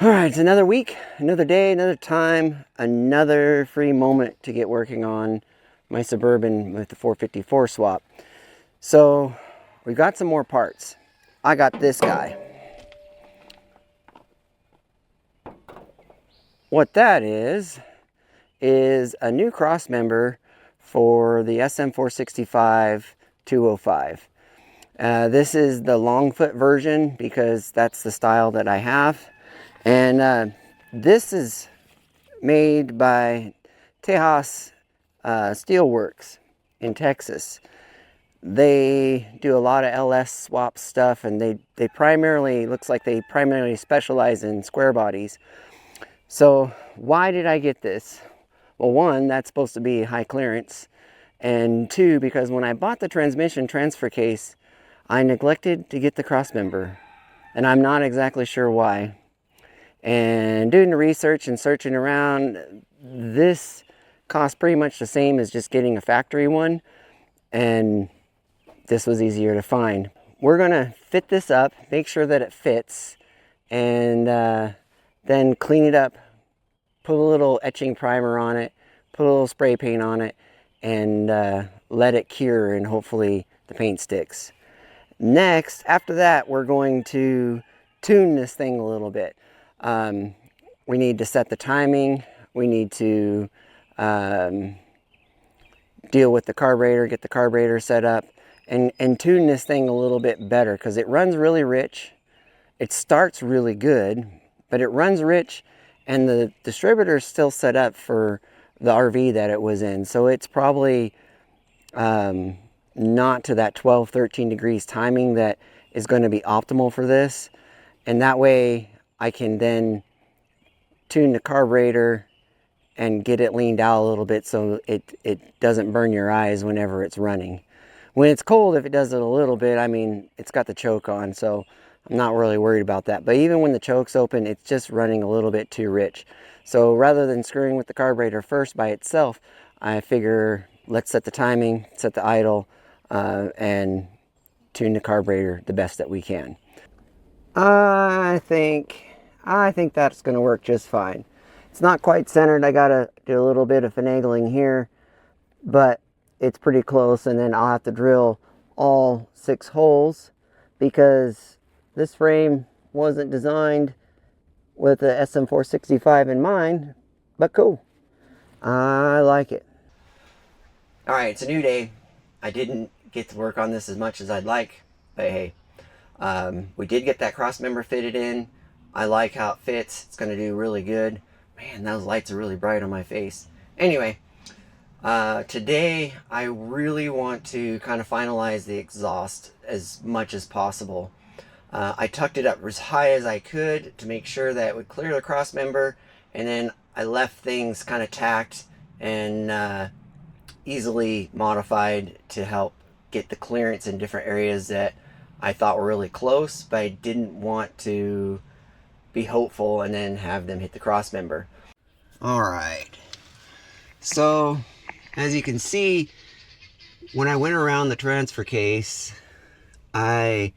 All right, it's another week, another day, another time, another free moment to get working on my Suburban with the 454 swap. So we've got some more parts. I got this guy. What that is a new cross member for the SM465 205. This is the long foot version because that's the style that I have. And this is made by Tejas Steelworks in Texas. They do a lot of LS swap stuff, and they primarily, looks like they primarily specialize in square bodies. So why did I get this? Well, one, that's supposed to be high clearance, and two, because when I bought the transmission transfer case, I neglected to get the crossmember, and I'm not exactly sure why. And doing the research and searching around, this cost pretty much the same as just getting a factory one, and this was easier to find. We're gonna fit this up, make sure that it fits, and then clean it up, put a little etching primer on it, put a little spray paint on it, and let it cure, and hopefully the paint sticks. Next, after that, we're going to tune this thing a little bit. We need to set the timing. We need to deal with the carburetor, get the carburetor set up, and tune this thing a little bit better because it runs really rich. It starts really good, but it runs rich, and the distributor is still set up for the RV that it was in. So it's probably not to that 12, 13 degrees timing that is going to be optimal for this. And that way I can then tune the carburetor and get it leaned out a little bit so it doesn't burn your eyes whenever it's running. When it's cold, if it does it a little bit, I mean, it's got the choke on, so I'm not really worried about that. But even when the choke's open, it's just running a little bit too rich. So rather than screwing with the carburetor first by itself, I figure let's set the timing, set the idle, and tune the carburetor the best that we can. I think that's going to work just fine. It's not quite centered. I got to do a little bit of finagling here, but it's pretty close. And then I'll have to drill all 6 holes because this frame wasn't designed with the SM465 in mind, but cool. I like it. All right, it's a new day. I didn't get to work on this as much as I'd like, but hey, we did get that cross member fitted in. I like how it fits. It's going to do really good. Man, those lights are really bright on my face. Anyway, today I really want to kind of finalize the exhaust as much as possible. I tucked it up as high as I could to make sure that it would clear the cross member, and then I left things kind of tacked and easily modified to help get the clearance in different areas that I thought were really close, but I didn't want to be hopeful and then have them hit the cross member. All right, so as you can see, when I went around the transfer case, I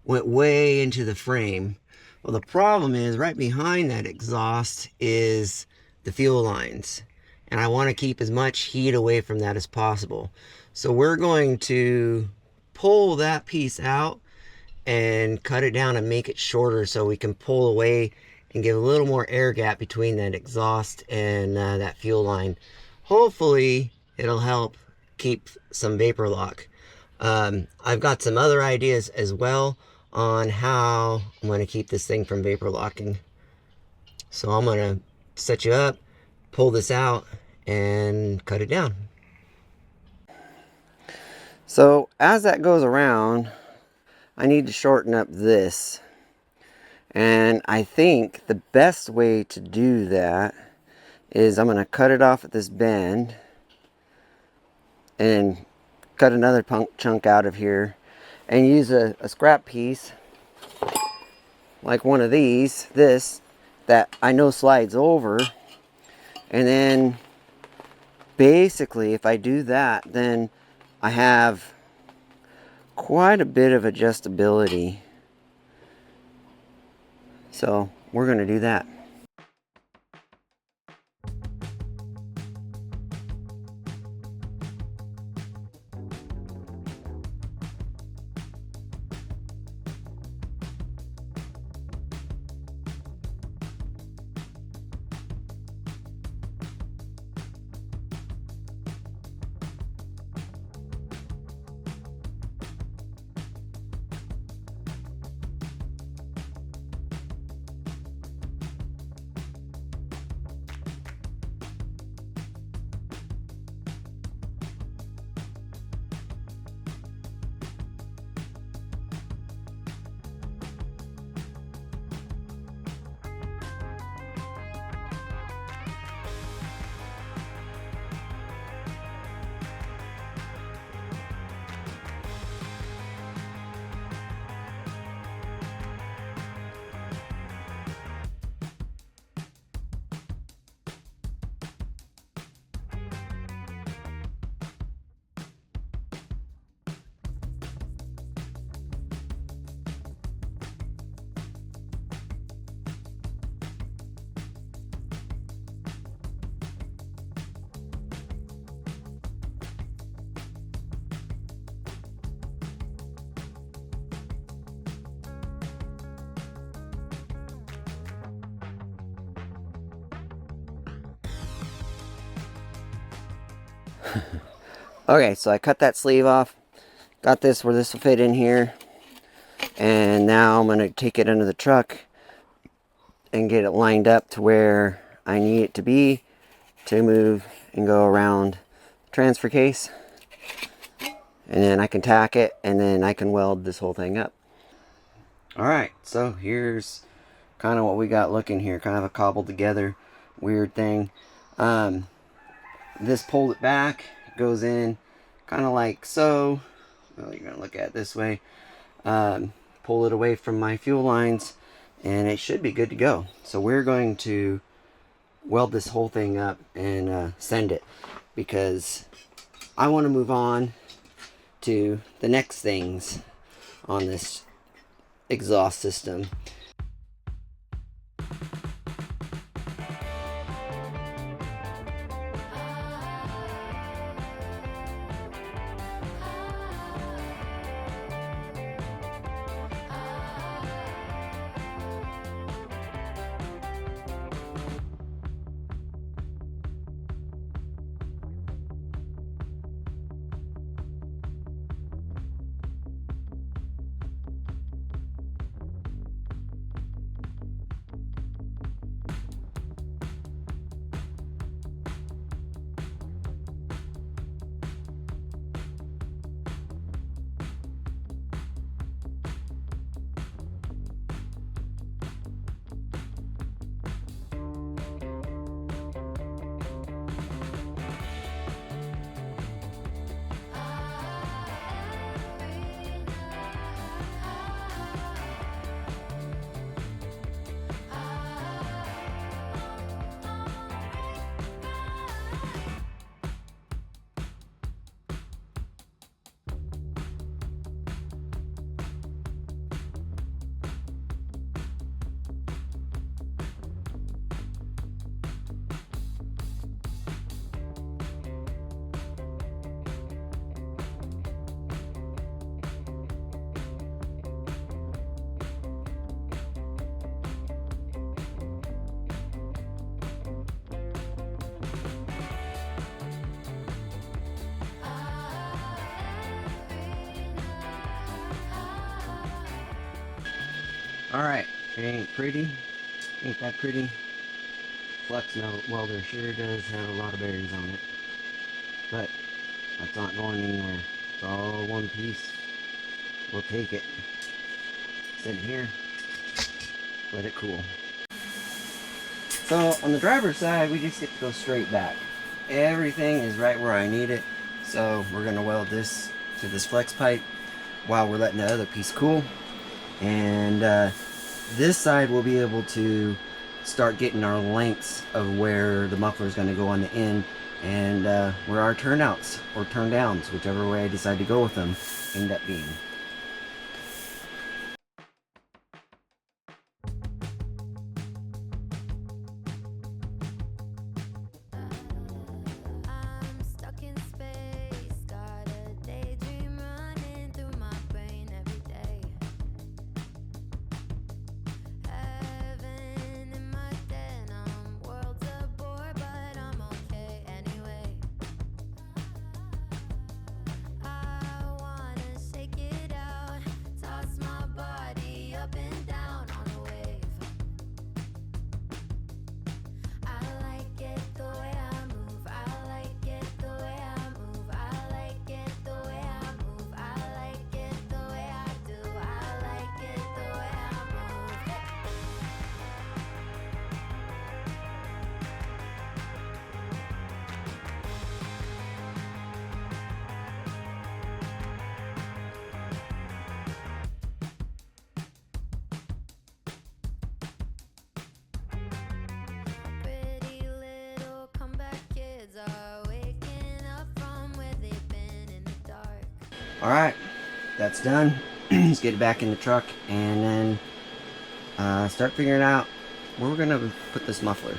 went way into the frame. Well, the problem is right behind that exhaust is the fuel lines, and I want to keep as much heat away from that as possible. So we're going to pull that piece out and cut it down and make it shorter so we can pull away and give a little more air gap between that exhaust and that fuel line. Hopefully it'll help keep some vapor lock. I've got some other ideas as well on how I'm going to keep this thing from vapor locking. So I'm going to set you up, pull this out, and cut it down. So as that goes around, I need to shorten up this. And I think the best way to do that is I'm going to cut it off at this bend and cut another chunk out of here and use a scrap piece like one of these, that I know slides over. And then basically if I do that, then I have quite a bit of adjustability. So we're going to do that. Okay, so I cut that sleeve off, got this where this will fit in here, and now I'm going to take it under the truck and get it lined up to where I need it to be to move and go around the transfer case, and then I can tack it, and then I can weld this whole thing up. Alright, so here's kind of what we got looking here, kind of a cobbled together weird thing. This pulled it back, goes in kind of like so. Well, you're gonna look at it this way. Pull it away from my fuel lines, and it should be good to go. So we're going to weld this whole thing up and send it, because I want to move on to the next things on this exhaust system. Alright, it ain't pretty. Ain't that pretty? Flux welder sure does have a lot of bearings on it. But that's not going anywhere. It's all one piece. We'll take it. Sit here. Let it cool. So on the driver's side, we just get to go straight back. Everything is right where I need it. So we're going to weld this to this flex pipe while we're letting the other piece cool. And this side we'll be able to start getting our lengths of where the muffler is going to go on the end, and where our turnouts or turn downs, whichever way I decide to go with them, end up being. Alright, that's done. Let's get it back in the truck and then start figuring out where we're gonna put this muffler.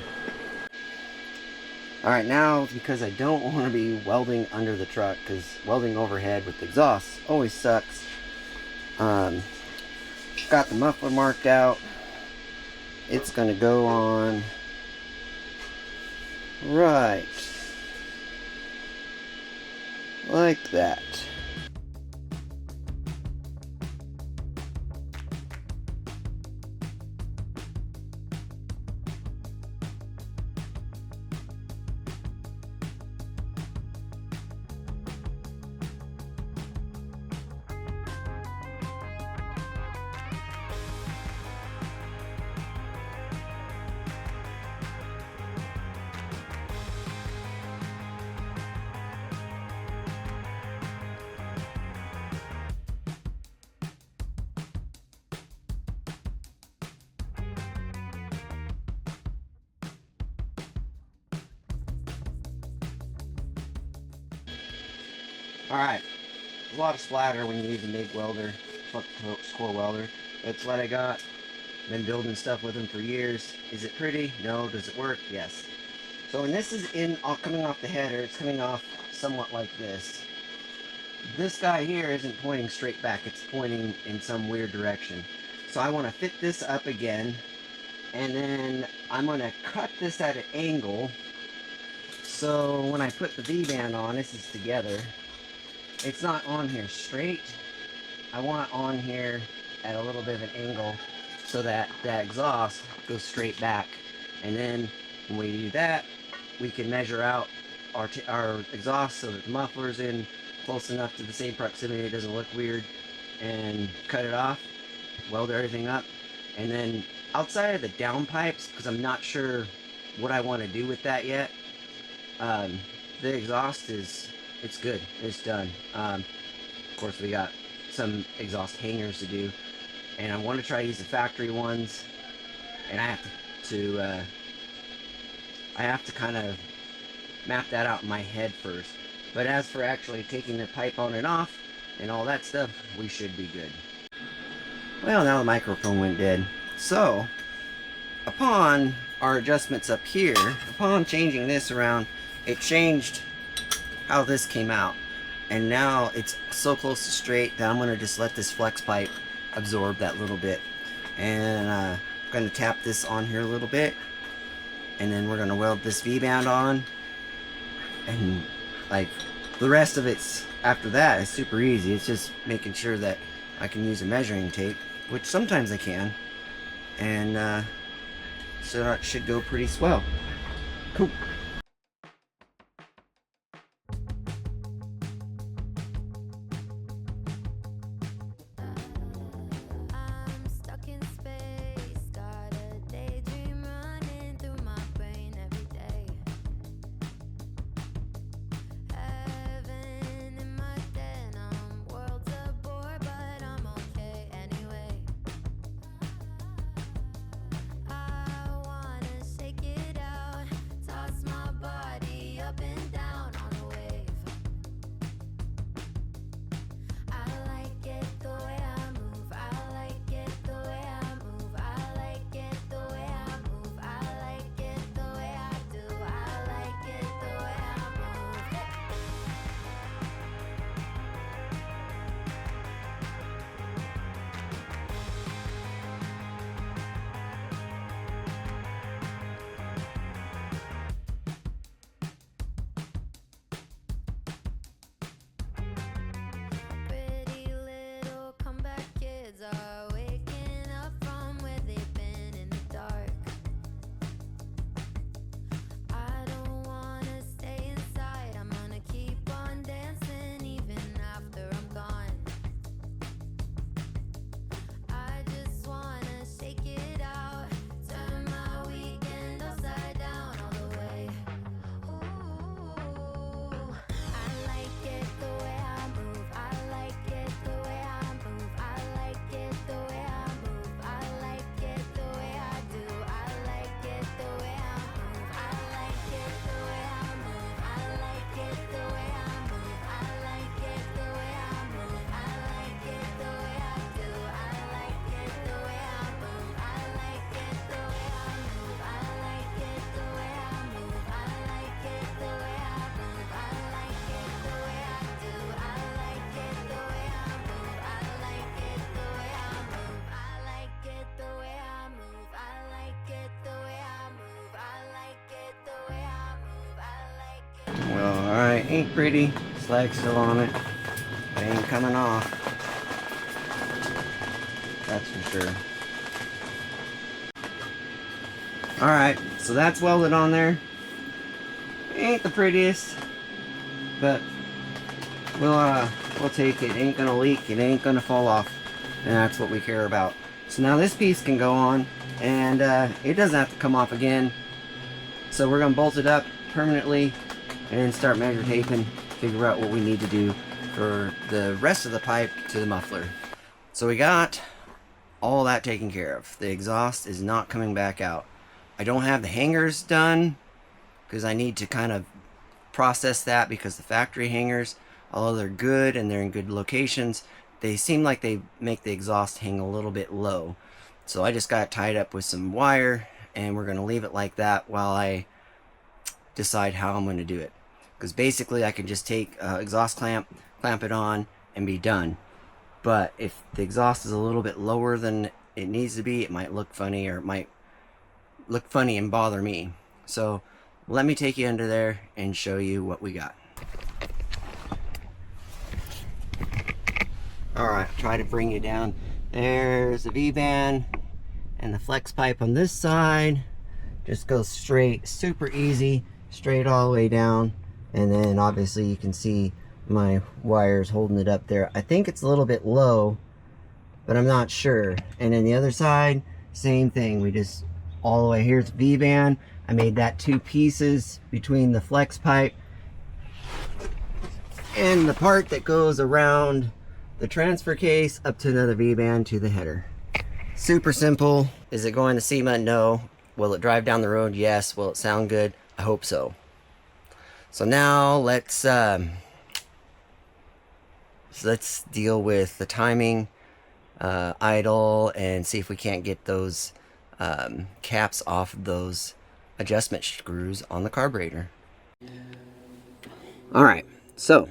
Alright, now because I don't want to be welding under the truck, because welding overhead with the exhaust always sucks. Got the muffler marked out. It's gonna go on right like that. Alright, a lot of splatter when you use a MIG welder, score welder. That's what I got. Been building stuff with them for years. Is it pretty? No. Does it work? Yes. So when this is coming off the header, it's coming off somewhat like this. This guy here isn't pointing straight back, it's pointing in some weird direction. So I want to fit this up again, and then I'm going to cut this at an angle. So when I put the V-band on, this is together. It's not on here straight. I want it on here at a little bit of an angle so that the exhaust goes straight back. And then when we do that, we can measure out our exhaust so that the muffler's in close enough to the same proximity, it doesn't look weird, and cut it off, weld everything up. And then outside of the downpipes, because I'm not sure what I want to do with that yet, the exhaust it's good, it's done. Of course we got some exhaust hangers to do, and I want to try to use the factory ones, and I have to kind of map that out in my head first. But as for actually taking the pipe on and off and all that stuff, we should be good. Well, now the microphone went dead. So upon our adjustments up here, upon changing this around, it changed how this came out, and now it's so close to straight that I'm going to just let this flex pipe absorb that little bit, and I'm going to tap this on here a little bit, and then we're going to weld this V-band on, and like the rest of it's after that is super easy. It's just making sure that I can use a measuring tape, which sometimes I can, and so that should go pretty swell. Cool. Toss my Ain't pretty. Slag's still on it. It ain't coming off. That's for sure. Alright, so that's welded on there. Ain't the prettiest, but we'll take it. It ain't gonna leak, it ain't gonna fall off. And that's what we care about. So now this piece can go on, and it doesn't have to come off again. So we're gonna bolt it up permanently and start measure taping, figure out what we need to do for the rest of the pipe to the muffler. So we got all that taken care of. The exhaust is not coming back out. I don't have the hangers done because I need to kind of process that, because the factory hangers, although they're good and they're in good locations, they seem like they make the exhaust hang a little bit low. So I just got it tied up with some wire, and we're going to leave it like that while I decide how I'm going to do it. Because basically I can just take exhaust clamp it on, and be done. But if the exhaust is a little bit lower than it needs to be, it might look funny, or it might look funny and bother me. So let me take you under there and show you what we got. Alright, try to bring you down. There's the V-band and the flex pipe on this side. Just goes straight, super easy, straight all the way down. And then obviously you can see my wires holding it up there. I think it's a little bit low, but I'm not sure. And then the other side, same thing. We just all the way, here's V-band. I made that 2 pieces between the flex pipe and the part that goes around the transfer case up to another V-band to the header. Super simple. Is it going to SEMA? No. Will it drive down the road? Yes. Will it sound good? I hope so. So now let's deal with the timing, idle, and see if we can't get those caps off those adjustment screws on the carburetor. Alright, so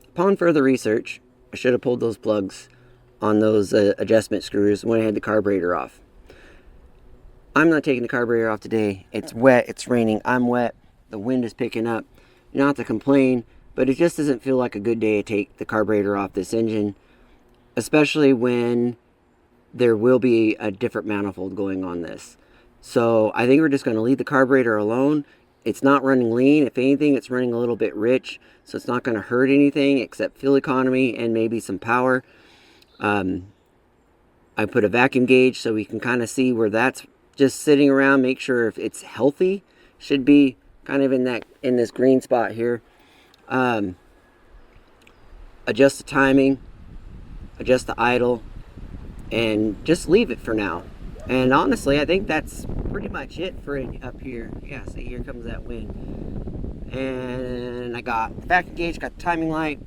upon further research, I should have pulled those plugs on those adjustment screws when I had the carburetor off. I'm not taking the carburetor off today. It's wet, it's raining, I'm wet, the wind is picking up. Not to complain, but it just doesn't feel like a good day to take the carburetor off this engine, especially when there will be a different manifold going on this. So I think we're just going to leave the carburetor alone. It's not running lean. If anything, it's running a little bit rich, so it's not going to hurt anything except fuel economy and maybe some power. I put a vacuum gauge so we can kind of see where that's just sitting around, make sure if it's healthy. Should be kind of in this green spot here. Adjust the timing, adjust the idle, and just leave it for now. And honestly, I think that's pretty much it for it up here. Yeah, see, here comes that wind. And I got the vacuum gauge, got the timing light.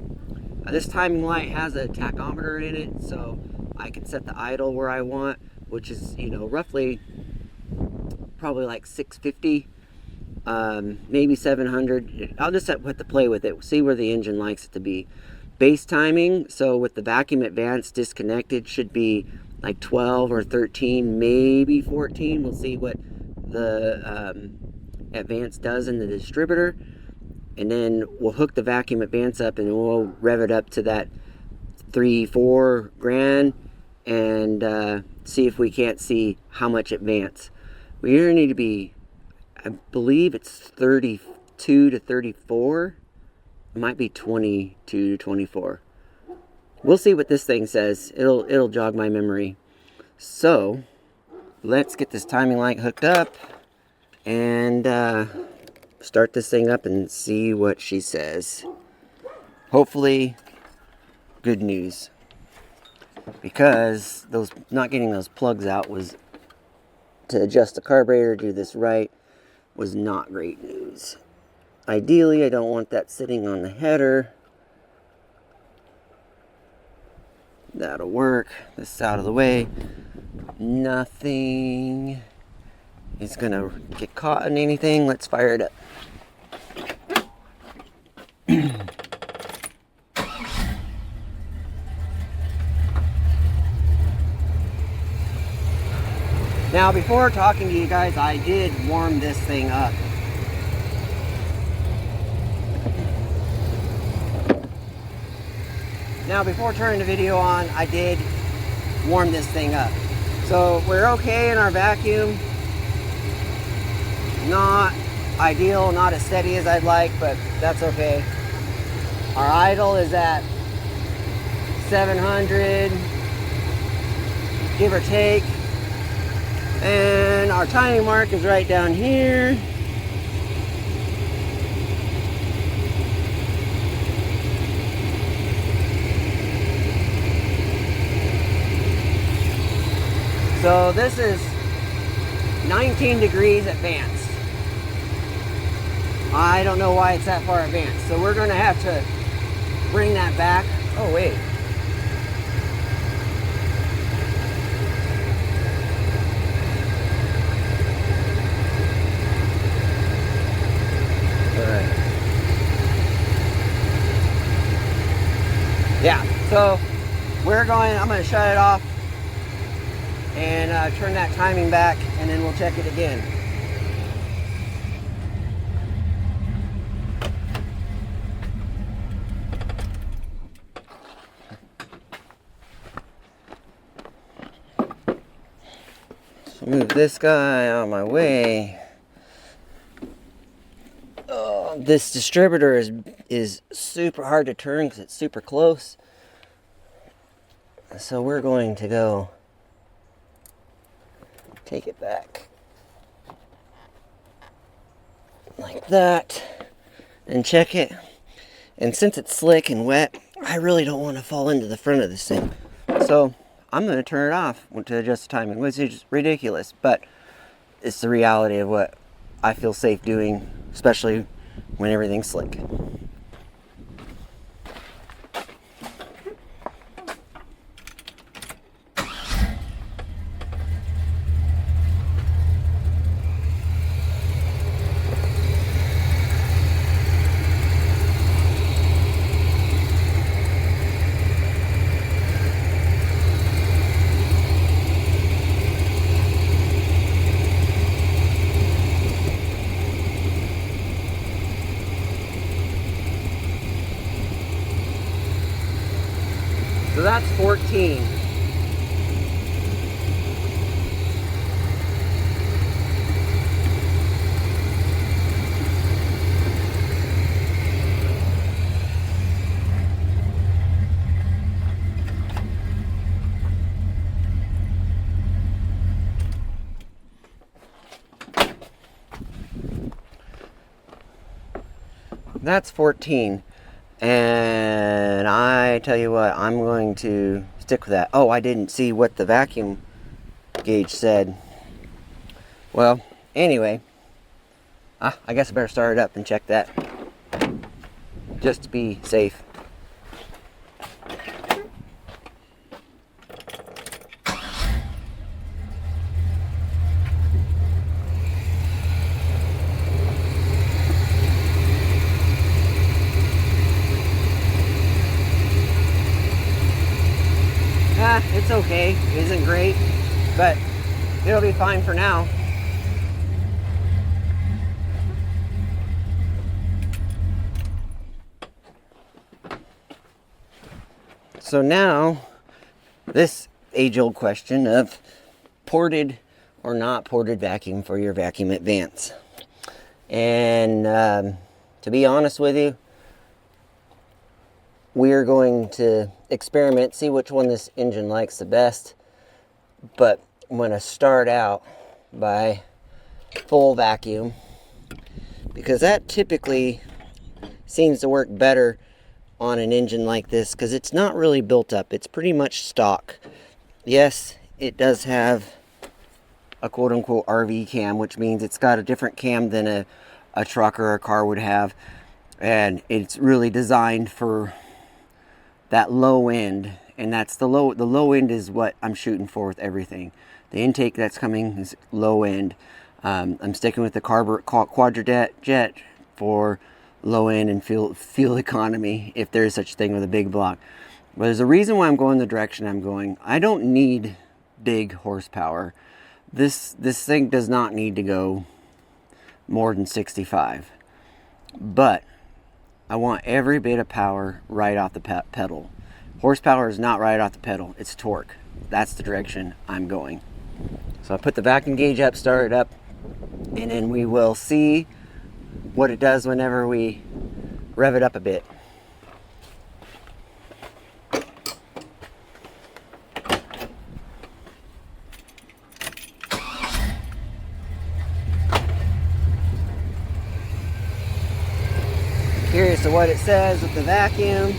This timing light has a tachometer in it, so I can set the idle where I want, which is, roughly probably like 650, maybe 700. I'll just have to play with it, see where the engine likes it to be. Base timing, so with the vacuum advance disconnected, should be like 12 or 13, maybe 14. We'll see what the advance does in the distributor, and then we'll hook the vacuum advance up and we'll rev it up to that 3-4 grand and see if we can't see how much advance. We either need to be, I believe it's 32 to 34. It might be 22 to 24. We'll see what this thing says. It'll jog my memory. So let's get this timing light hooked up and start this thing up and see what she says. Hopefully good news, because not getting those plugs out was to adjust the carburetor, do this right, was not great news. Ideally, I don't want that sitting on the header. That'll work. This is out of the way. Nothing is gonna get caught in anything. Let's fire it up. Now, before talking to you guys, I did warm this thing up. Now, before turning the video on, I did warm this thing up. So we're okay in our vacuum. Not ideal, not as steady as I'd like, but that's okay. Our idle is at 700, give or take. And our timing mark is right down here. So this is 19 degrees advanced. I don't know why it's that far advanced. So we're going to have to bring that back. Oh, wait. All right. Yeah, so I'm going to shut it off and turn that timing back, and then we'll check it again. So move this guy out of my way. Oh, this distributor is super hard to turn because it's super close. So we're going to go take it back like that and check it. And since it's slick and wet, I really don't want to fall into the front of this thing. So I'm going to turn it off to adjust the timing, which is ridiculous, but it's the reality of what I feel safe doing, especially when everything's slick. So that's 14. That's 14. And I tell you what, I'm going to stick with that. Oh, I didn't see what the vacuum gauge said. Well, anyway, I guess I better start it up and check that, just to be safe. It's okay. It isn't great, but it'll be fine for now. So now, this age-old question of ported or not ported vacuum for your vacuum advance. And to be honest with you, we're going to experiment, see which one this engine likes the best. But I'm going to start out by full vacuum, because that typically seems to work better on an engine like this, because it's not really built up. It's pretty much stock. Yes, it does have a quote-unquote RV cam, which means it's got a different cam than a truck or a car would have, and it's really designed for that low end, and that's the low end is what I'm shooting for with everything. The intake that's coming is low end. I'm sticking with the Quadrajet jet for low end and fuel economy, if there's such a thing with a big block. But there's a reason why I'm going the direction I'm going. I don't need big horsepower. This thing does not need to go more than 65, but I want every bit of power right off the pedal. Horsepower is not right off the pedal, it's torque. That's the direction I'm going. So I put the vacuum gauge up, start it up, and then we will see what it does whenever we rev it up a bit. Curious to what it says with the vacuum.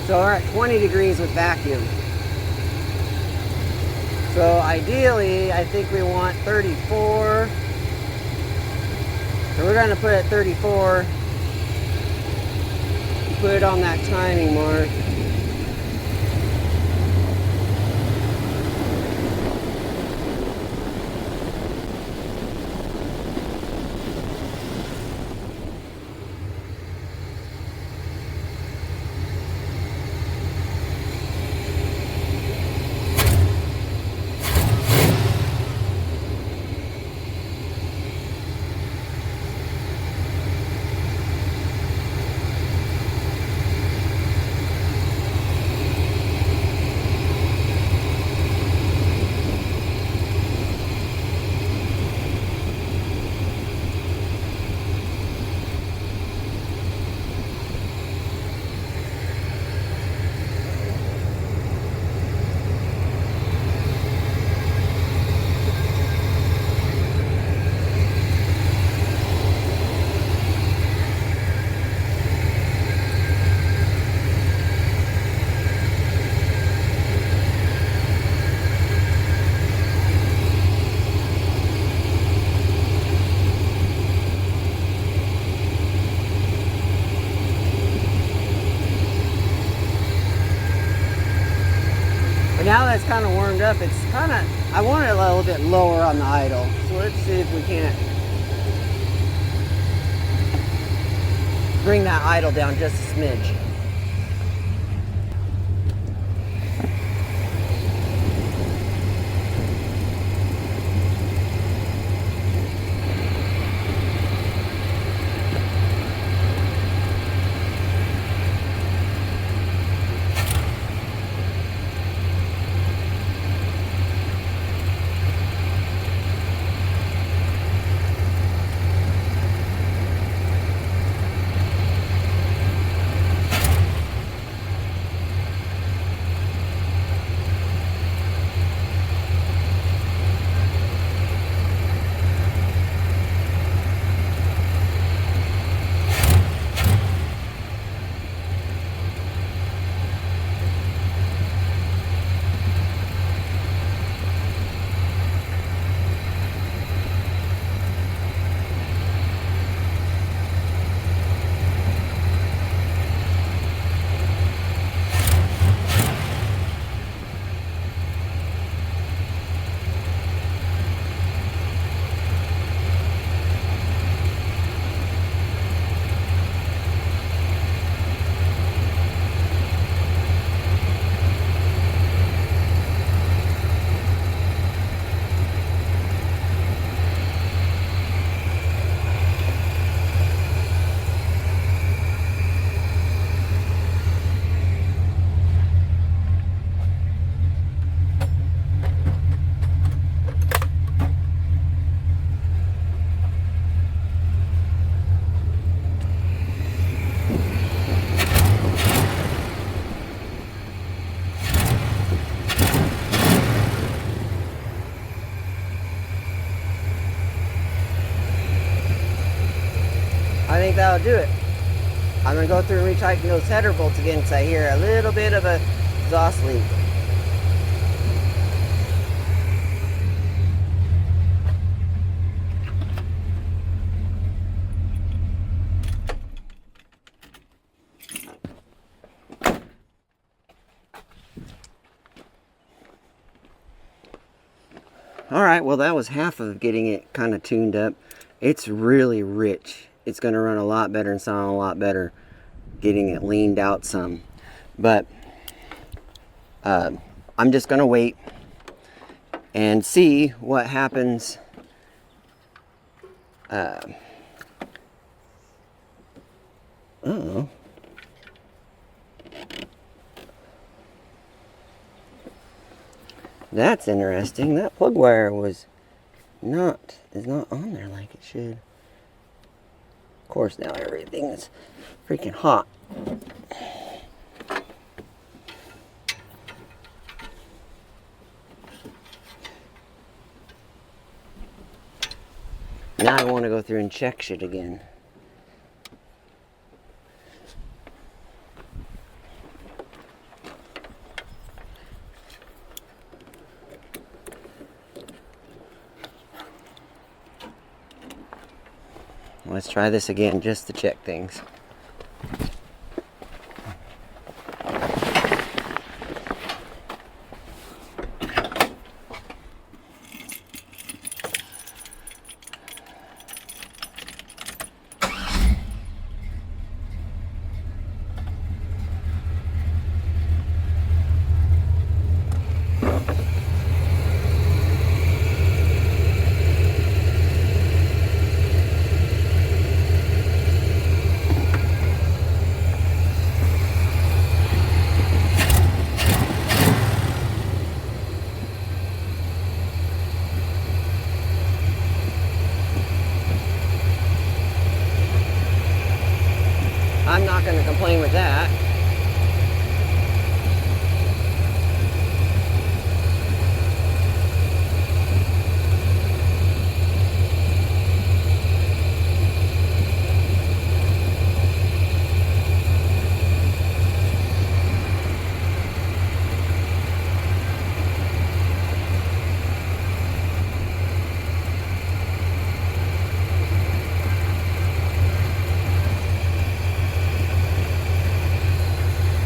So we're at 20 degrees with vacuum. So ideally, I think we want 34. So we're gonna put it at 34. Put it on that timing mark. But now that it's kind of warmed up, it's kind of, I want it a little bit lower on the idle. So let's see if we can't bring that idle down just a smidge. I think that'll do it. I'm gonna go through and retighten those header bolts again because I hear a little bit of a exhaust leak. All right, well that was half of getting it kind of tuned up. It's really rich. It's going to run a lot better and sound a lot better getting it leaned out some. But I'm just going to wait and see what happens. Uh-oh. That's interesting. That plug wire is not on there like it should. Of course, now everything is freaking hot. Now I want to go through and check shit again. Let's try this again just to check things. I'm not going to complain with that.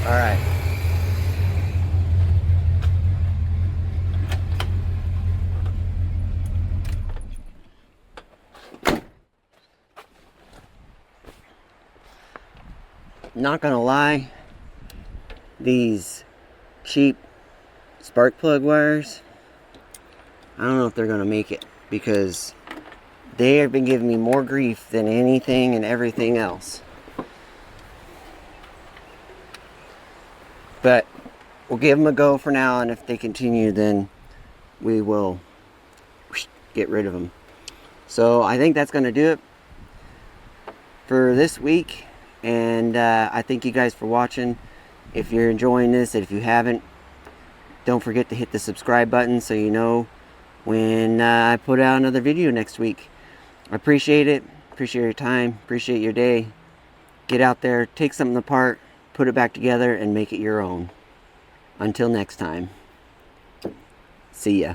All right. Not gonna lie, these cheap spark plug wires, I don't know if they're gonna make it, because they have been giving me more grief than anything and everything else. But we'll give them a go for now, and if they continue, then we will get rid of them. So I think that's going to do it for this week, and I thank you guys for watching. If you're enjoying this, and if you haven't, don't forget to hit the subscribe button so you know when I put out another video next week. I appreciate it. Appreciate your time. Appreciate your day. Get out there, take something apart, put it back together, and make it your own. Until next time, see ya.